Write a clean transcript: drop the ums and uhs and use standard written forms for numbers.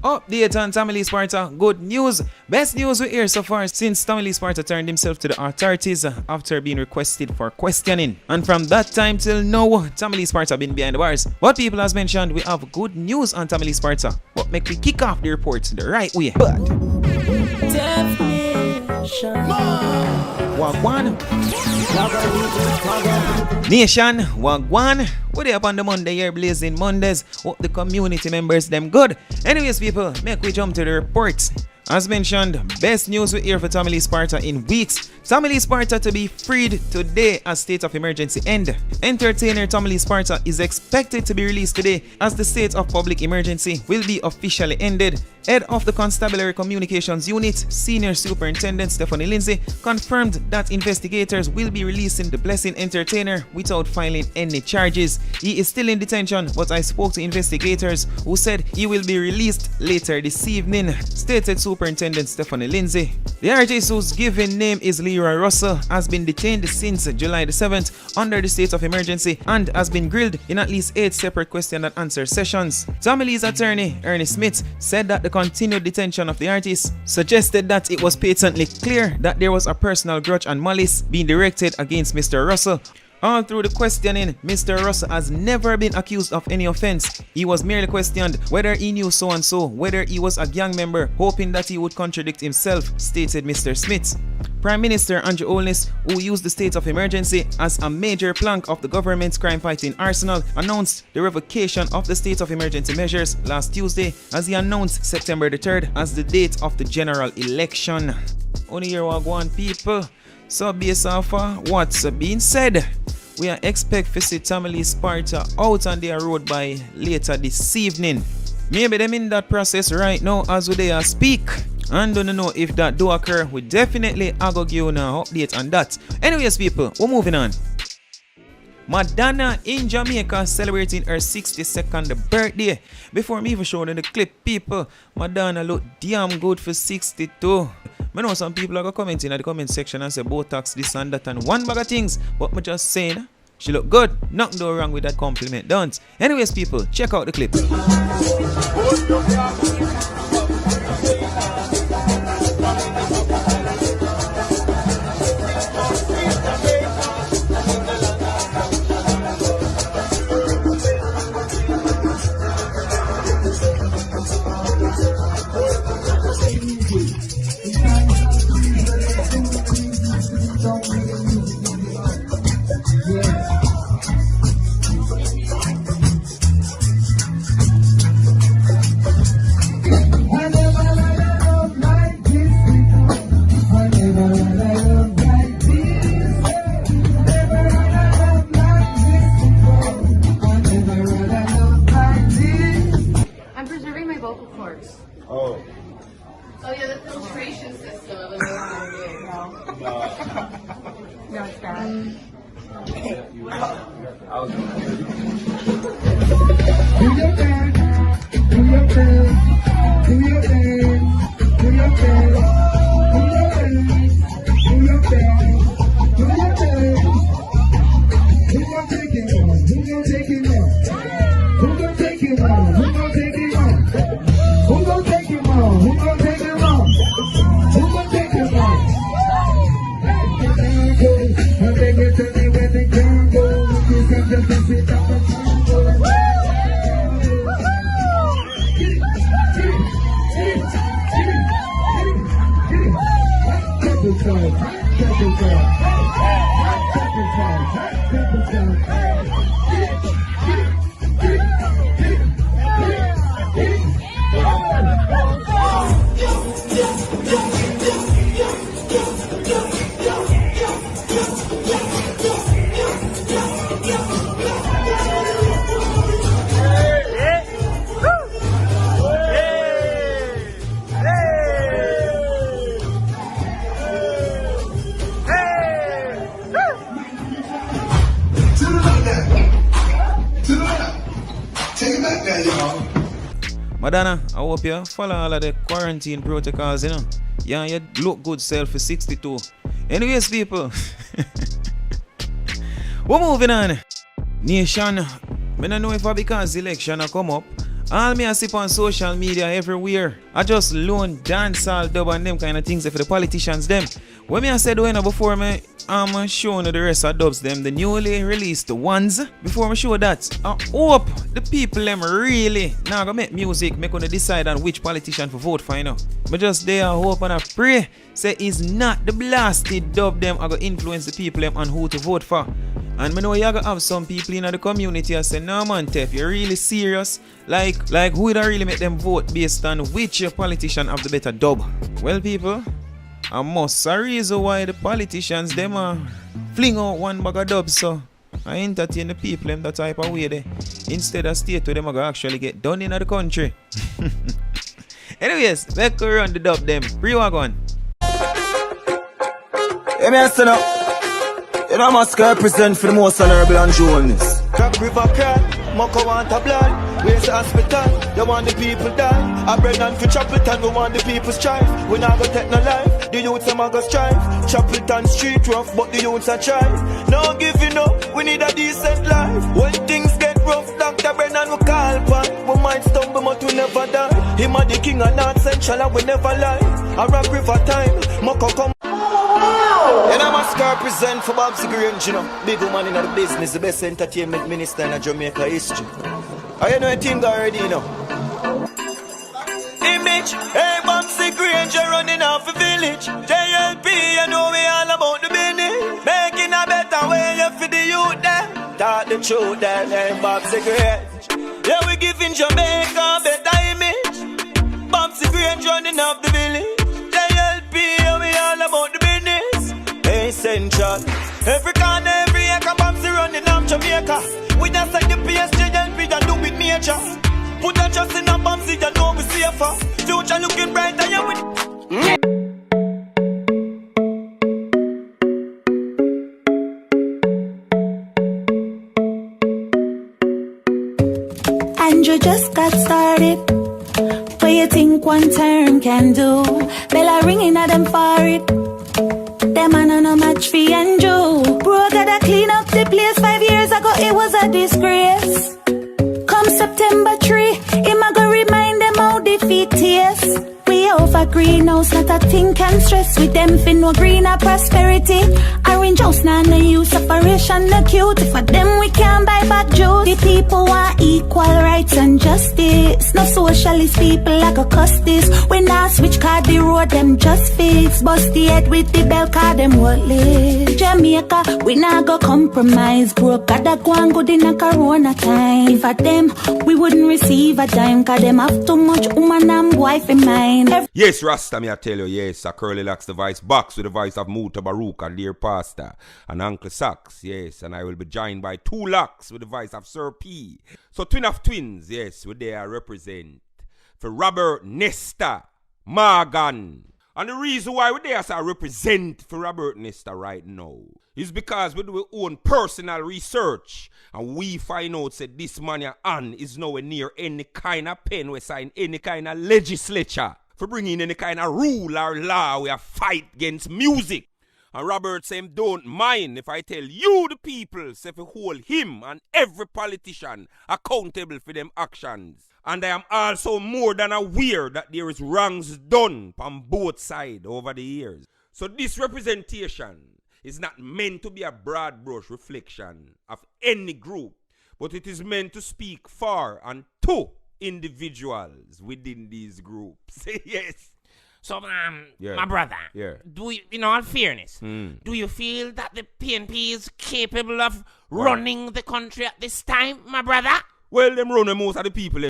Update on Tamale Sparta. Good news. Best news we hear so far since Tamale Sparta turned himself to the authorities after being requested for questioning. And from that time till now, Tamale Sparta been behind the bars. But people, as mentioned, we have good news on Tamale Sparta. But make we kick off the report the right way. But Wagwan Nation, Wagwan. What they up on the Monday here, blazing Mondays. Hope the community members them good. Anyways, people, make we jump to the reports. As mentioned, best news we hear for Tamale Sparta in weeks. Tamale Sparta to be freed today as state of emergency end. Entertainer Tamale Sparta is expected to be released today as the state of public emergency will be officially ended. Head of the Constabulary Communications Unit, Senior Superintendent Stephanie Lindsay, confirmed that investigators will be releasing the Blessing Entertainer without filing any charges. He is still in detention, but I spoke to investigators who said he will be released later this evening, stated Superintendent Stephanie Lindsay. The artist, whose given name is Leroy Russell, has been detained since July the 7th under the state of emergency and has been grilled in at least 8 separate question and answer sessions. Tamale's attorney, Ernest Smith, said that the continued detention of the artist suggested that it was patently clear that there was a personal grudge and malice being directed against Mr. Russell. All through the questioning, Mr. Russell has never been accused of any offense. He was merely questioned whether he knew so-and-so, whether he was a gang member, hoping that he would contradict himself, stated Mr. Smith. Prime Minister Andrew Holness, who used the state of emergency as a major plank of the government's crime-fighting arsenal, announced the revocation of the state of emergency measures last Tuesday, as he announced September the 3rd as the date of the general election. Only here Wagwan people. So based off what's being said, we are expect to see Tamale Sparta out on their road by later this evening. Maybe them in that process right now as we they speak. And don't know if that do occur, we definitely are going to give you an update on that. Anyways, people, we're moving on. Madonna in Jamaica celebrating her 62nd birthday. Before me even showing the clip, people, Madonna look damn good for 62. I know some people are going to comment in the comment section and say Botox, this and that and one bag of things. But I'm just saying, she look good. Nothing do wrong with that compliment, don't. Anyways, people, check out the clip. Oh. Oh yeah, the filtration system of the No, it's bad. Do your thing, do your thing, do your thing, do your thing, do your thing, do your thing, do your thing. Who gon' take it on? Who gon' take it on? Who gon' take it on? Who gon' take it on? Who gon' take it on? Who gon' take it on? Who gon' take it on? I beg you tell me where the gun goes. You can just sit up and go. Madonna, I hope you follow all of the quarantine protocols, you know. Yeah, you look good self for 62. Anyways, people, we're moving on. Nation, I don't know if because the election come up All me I see on social media everywhere, I just loan dancehall dub and them kind of things for the politicians them. When me I said when before me I'm showing the rest of dubs them, the newly released ones. Before I show that, I hope the people them really now gonna make music, make gonna decide on which politician for vote for, you know. But just there I hope and I pray, say it's not the blasted dub them are gonna influence the people them on who to vote for. And I know you're gonna have some people in the community that say, no man, Tef, you're really serious. Like who would really make them vote based on which politician have the better dub? Well, people, I must a reason why the politicians them fling out one bag of dubs, so I entertain the people them that type of way there. Instead of stay to them I gonna actually get done in the country. Anyways, let's go run the dub them. Pre-wagon. Hey, me stand up. You know, I must represent for the most honorable and journalists. Crab River cry, Moko want a blood. Where's the hospital? You want the people die. I bread and for Chapelton, we want the people strive. We not gonna take no life, the youths are gonna strive. Chapelton street rough, but the youths are try. No giving up, we need a decent life. When things get rough, Dr. Brennan will call back. We might stumble, but we never die. Him a the king of North Central, and we never lie. I rap river time, Moko come. And I must represent for Bob's Grange, you know. Big woman in the business, the best entertainment minister in Jamaica history. I know a thing already, you know. Image, hey, Bob's Grange, you're running off a village. JLP, you know we all about the business. Making a better way for the youth there. Talk the truth there, hey, Bob's Grange. Yeah, we giving Jamaica a better image. Bob's Grange running off the village. JLP, you we all about the business. Essential. Every corner, every acre, Bobsy running up Jamaica. We just like the PSG and we just do with nature. Put a trust in a Bobsy, you know we safer. Future looking brighter, yeah, with Andrew just got started. What you think one turn can do? Bella ringing at them for it. Them man on a match for Andrew. Bro gotta clean up the place. 5 years ago it was a disgrace. Come September 3, him a go remind them how defeat is. We over greenhouse, not a thing can stress with them for no greener prosperity. Orange house now no use separation no cute. For them we can't buy back juice. The people want equal rights and justice. No socialist people like a cuss this. We not switch card the road them just fix. Bust the head with the bell card them worthless. Jamaica we not go compromise. Broke gotta go and good in a corona time. If at them we wouldn't receive a dime. Cause them have too much woman and wife in mind. Yes, Rasta, me I tell you, yes, a Curly Locks the voice box with the voice of Muta Baruch and Dear Pastor and Uncle Sax, yes, and I will be joined by 2 Locks with the voice of Sir P. So Twin of Twins, yes, we there represent for Robert Nesta Morgan. And the reason why we there I represent for Robert Nesta right now is because we do our own personal research and we find out that this man your Ann is nowhere near any kind of pen we sign any kind of legislature for bringing any kind of rule or law we fight against music. And Robert said him don't mind if I tell you the people say to hold him and every politician accountable for them actions. And I am also more than aware that there is wrongs done on both sides over the years. So this representation is not meant to be a broad brush reflection of any group, but it is meant to speak for and to individuals within these groups. Yes. So, Yeah. my brother, Yeah. do you, in all fairness, do you feel that the PNP is capable of running the country at this time, my brother? Well, them run most of the people